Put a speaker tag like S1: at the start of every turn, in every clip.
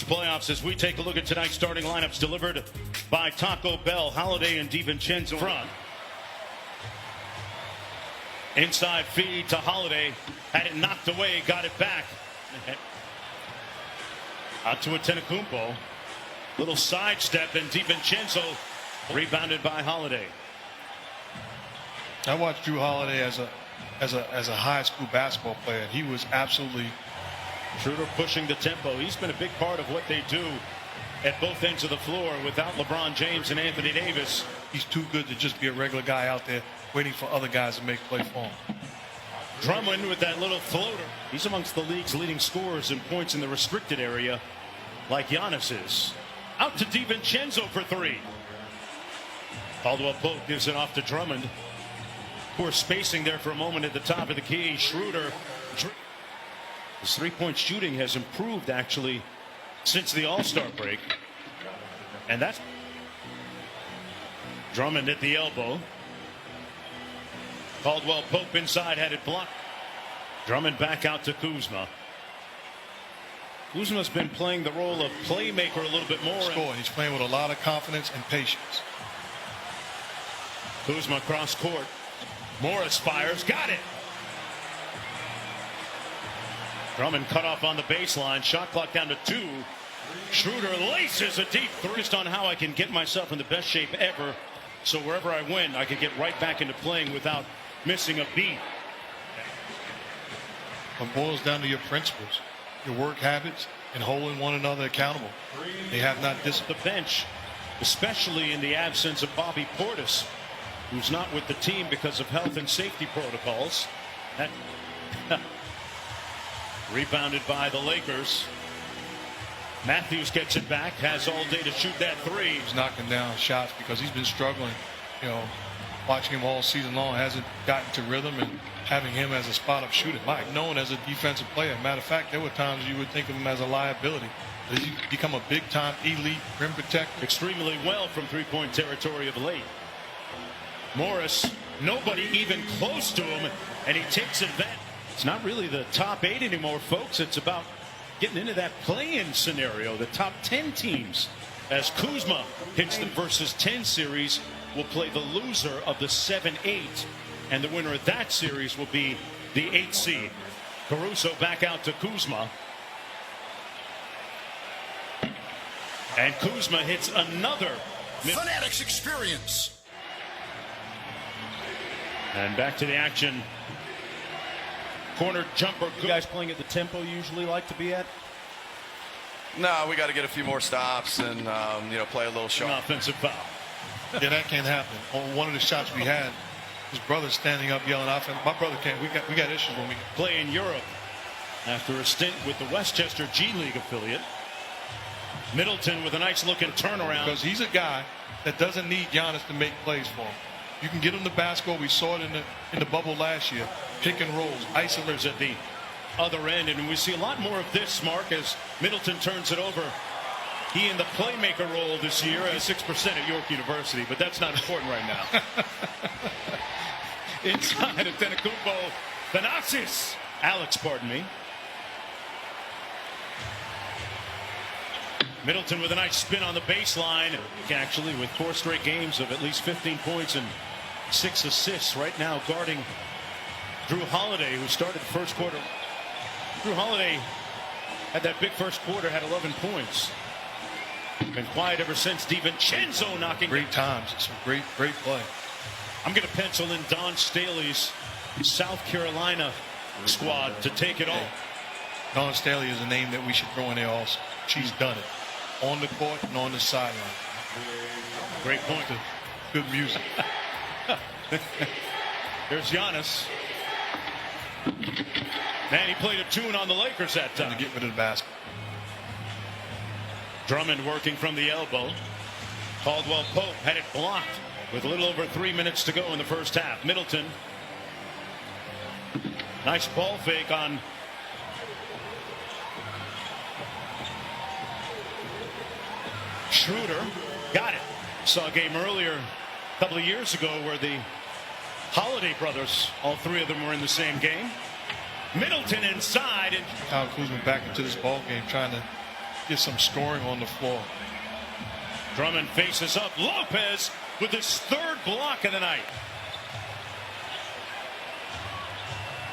S1: Conference playoffs as we take a look at tonight's starting lineups delivered by Taco Bell. Holiday and DiVincenzo front. Inside feed to Holiday. Had it knocked away, got it back. Out to Antetokounmpo. Little sidestep, and DiVincenzo rebounded by Holiday.
S2: I watched Jrue Holiday as a high school basketball player. He was absolutely.
S1: Schroeder pushing the tempo. He's been a big part of what they do at both ends of the floor without LeBron James and Anthony Davis.
S2: He's too good to just be a regular guy out there waiting for other guys to make play for him.
S1: Drummond with that little floater. He's amongst the league's leading scorers and points in the restricted area, like Giannis is. Out to DiVincenzo for three. Caldwell Pope gives it off to Drummond. Poor spacing there for a moment at the top of the key. Schroeder. His three-point shooting has improved, actually, since the All-Star break. And that's Drummond at the elbow. Caldwell Pope inside, had it blocked. Drummond back out to Kuzma. Kuzma's been playing the role of playmaker a little bit more.
S2: He's playing with a lot of confidence and patience.
S1: Kuzma cross court. Morris fires, got it. Drummond cut off on the baseline. Shot clock down to 2. Schroeder laces a deep three. Just on how I can get myself in the best shape ever, so wherever I win, I can get right back into playing without missing a beat.
S2: It boils down to your principles, your work habits, and holding one another accountable. They have not
S1: the bench, especially in the absence of Bobby Portis, who's not with the team because of health and safety protocols. That rebounded by the Lakers. Matthews gets it back, has all day to shoot that three.
S2: He's knocking down shots because he's been struggling. You know, watching him all season long, hasn't gotten to rhythm, and having him as a spot-up shooter. Mike, known as a defensive player. Matter of fact, there were times you would think of him as a liability. But he's become a big-time elite rim protector.
S1: Extremely well from three-point territory of late. Morris, nobody even close to him, and he takes advantage. It's not really the top 8 anymore, folks. It's about getting into that play-in scenario, the top 10 teams. As Kuzma hits the versus 10 series, will play the loser of the 7-8, and the winner of that series will be the 8 seed. Caruso back out to Kuzma. And Kuzma hits another.
S3: Fanatics experience.
S1: And back to the action. Corner jumper.
S4: You guys playing at the tempo you usually like to be at?
S5: No, we got to get a few more stops and play a little sharp.
S1: An offensive foul.
S2: Yeah, that can't happen. On one of the shots we had, his brother's standing up yelling offense. My brother can't. We got issues when we
S1: play in Europe after a stint with the Westchester G League affiliate. Middleton with a nice looking turnaround.
S2: Because he's a guy that doesn't need Giannis to make plays for him. You can get him the basketball. We saw it in the bubble last year. Pick and rolls,
S1: isolers at the other end, and we see a lot more of this, Mark, as Middleton turns it over. He in the playmaker role this year at 6% at York University, but that's not important right now. Inside of Antetokounmpo, Thanasis. Alex, pardon me. Middleton with a nice spin on the baseline. Actually, with 4 straight games of at least 15 points and 6 assists right now, guarding Jrue Holiday, who started the first quarter. Jrue Holiday had that big first quarter, had 11 points. Been quiet ever since. DiVincenzo knocking.
S2: Great times. Some great play.
S1: I'm going to pencil in Don Staley's South Carolina squad to take it all.
S2: Dawn Staley is a name that we should throw in there also. She's done it on the court and on the sideline.
S1: Great point.
S2: Good music.
S1: There's Giannis. Man, he played a tune on the Lakers that time.
S2: To get rid of the basket.
S1: Drummond working from the elbow. Caldwell Pope had it blocked with a little over 3 minutes to go in the first half. Middleton. Nice ball fake on Schroeder. Got it. Saw a game earlier, a couple of years ago, where the Holiday brothers, all 3 of them were in the same game. Middleton inside. And
S2: Kyle Kuzma back into this ball game, trying to get some scoring on the floor.
S1: Drummond faces up. Lopez with his third block of the night.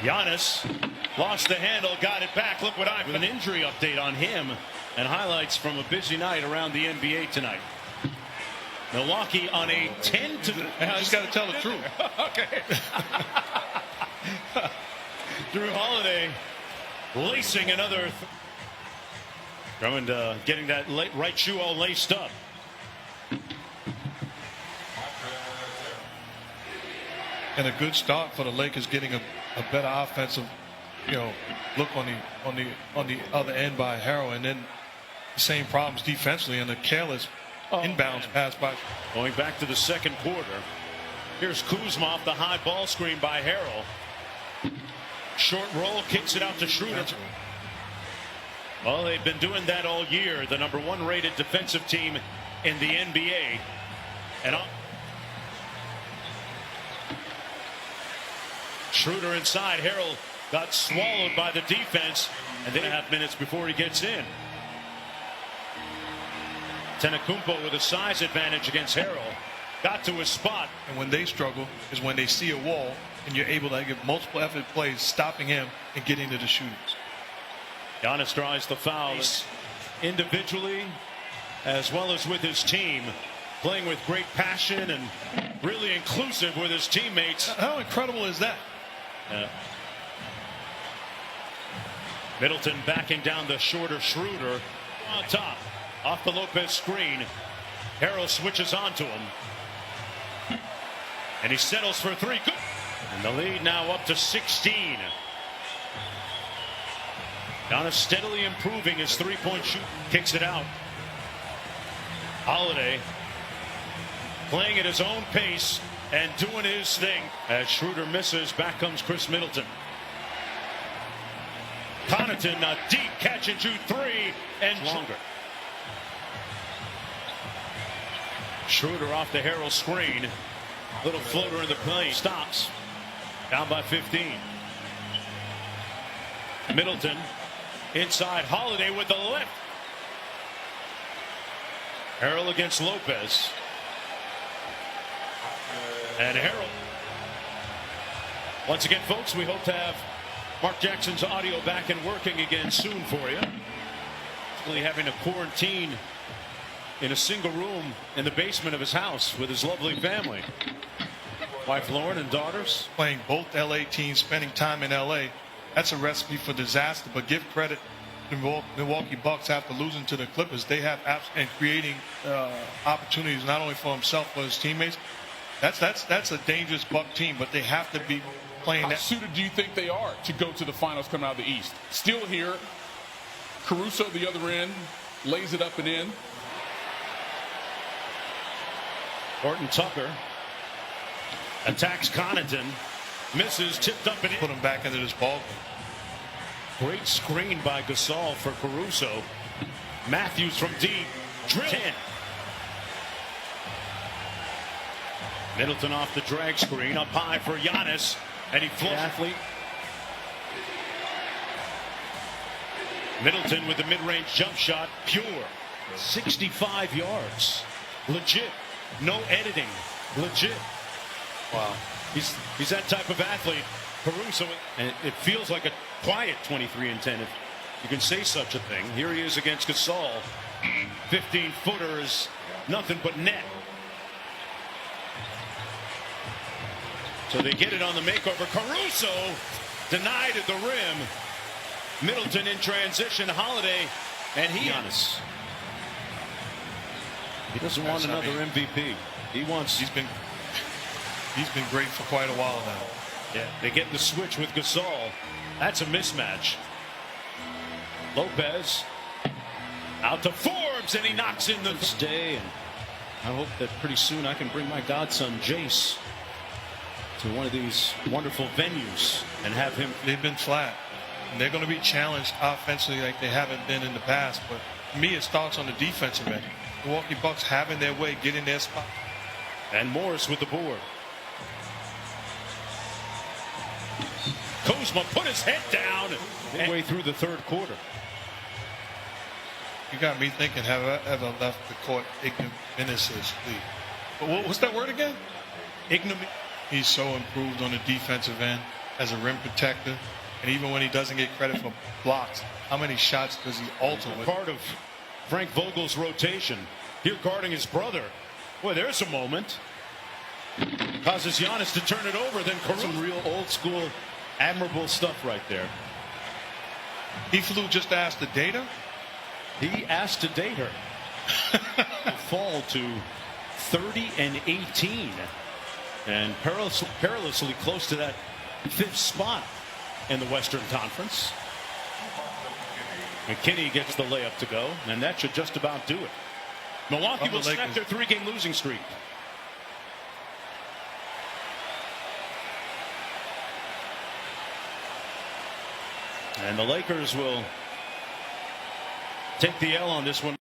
S1: Giannis lost the handle, got it back. Look what I've an injury update on him and highlights from a busy night around the NBA tonight. Milwaukee on a 10-.
S2: I just got to tell the truth.
S1: Okay. Drew Holiday lacing another. Drummond getting that right shoe all laced up.
S2: And a good start for the Lakers, getting a better offensive, look on the other end by Harrell, and then the same problems defensively and the careless inbounds pass by.
S1: Going back to the second quarter, here's Kuzma off the high ball screen by Harrell. Short roll, kicks it out to Schroeder. Well, they've been doing that all year. The number 1 rated defensive team in the NBA, and Schroeder inside. Harrell got swallowed by the defense, and then 1.5 minutes before he gets in. Antetokounmpo with a size advantage against Harrell. Got to his spot.
S2: And when they struggle is when they see a wall and you're able to get multiple effort plays stopping him and getting to the shooters.
S1: Giannis draws the fouls individually as well as with his team. Playing with great passion and really inclusive with his teammates.
S2: How incredible is that?
S1: Middleton backing down the shorter Schroeder on top. Off the Lopez screen. Harrell switches onto him. And he settles for 3. Good. And the lead now up to 16. Giannis steadily improving his 3-point shoot. Kicks it out. Holiday playing at his own pace and doing his thing. As Schroeder misses, back comes Chris Middleton. Connaughton, a deep catch and shoot 3 and longer. Schroeder off the Harrell screen. Little floater in the plane. Stops. Down by 15. Middleton inside. Holiday with the left. Harrell against Lopez. And Harrell. Once again, folks, we hope to have Mark Jackson's audio back and working again soon for you. Really having to quarantine in a single room in the basement of his house with his lovely family. Wife Lauren and daughters.
S2: Playing both LA teams, spending time in LA. That's a recipe for disaster, but give credit to the Milwaukee Bucks after losing to the Clippers. They have and creating opportunities not only for himself but his teammates. That's a dangerous Buck team, but they have to be playing
S6: How
S2: that.
S6: suited do you think they are to go to the finals coming out of the East? Still here. Caruso the other end, lays it up and in.
S1: Horton Tucker attacks Connaughton, misses, tipped up and in.
S2: Put him back into this ball game.
S1: Great screen by Gasol for Caruso. Matthews from deep. Drill. 10. Middleton off the drag screen, up high for Giannis, and he floats. Athlete. Middleton with the mid-range jump shot, pure. 65 yards. Legit. No editing. Legit. Wow. He's that type of athlete. Caruso, and it feels like a quiet 23 and 10, if you can say such a thing. Here he is against Gasol. 15-footer is nothing but net. So they get it on the makeover. Caruso denied at the rim. Middleton in transition. Holiday, and Giannis. He doesn't want another MVP. He wants.
S2: He's been great for quite a while now.
S1: Yeah, they get the switch with Gasol. That's a mismatch. Lopez out to Forbes, and he knocks in the stay. And I hope that pretty soon I can bring my godson Jace to one of these wonderful venues and have him.
S2: They've been flat. And they're going to be challenged offensively like they haven't been in the past. But for me, it starts on the defensive end. Milwaukee Bucks having their way, getting their spot.
S1: And Morris with the board. Kuzma put his head down midway through the third quarter.
S2: You got me thinking, have I ever left the court ignominiously? What's that word again? He's so improved on the defensive end as a rim protector. And even when he doesn't get credit for blocks, how many shots does he alter with?
S1: Part of Frank Vogel's rotation. Here guarding his brother. Boy, there's a moment. Causes Giannis to turn it over. Then some real old school, admirable stuff right there.
S2: He flew just to ask the data?
S1: He asked to date her. Fall to 30 and 18. And perilously close to that 5th spot in the Western Conference. McKinney gets the layup to go, and that should just about do it. Milwaukee will snap their 3-game losing streak. And the Lakers will take the L on this one.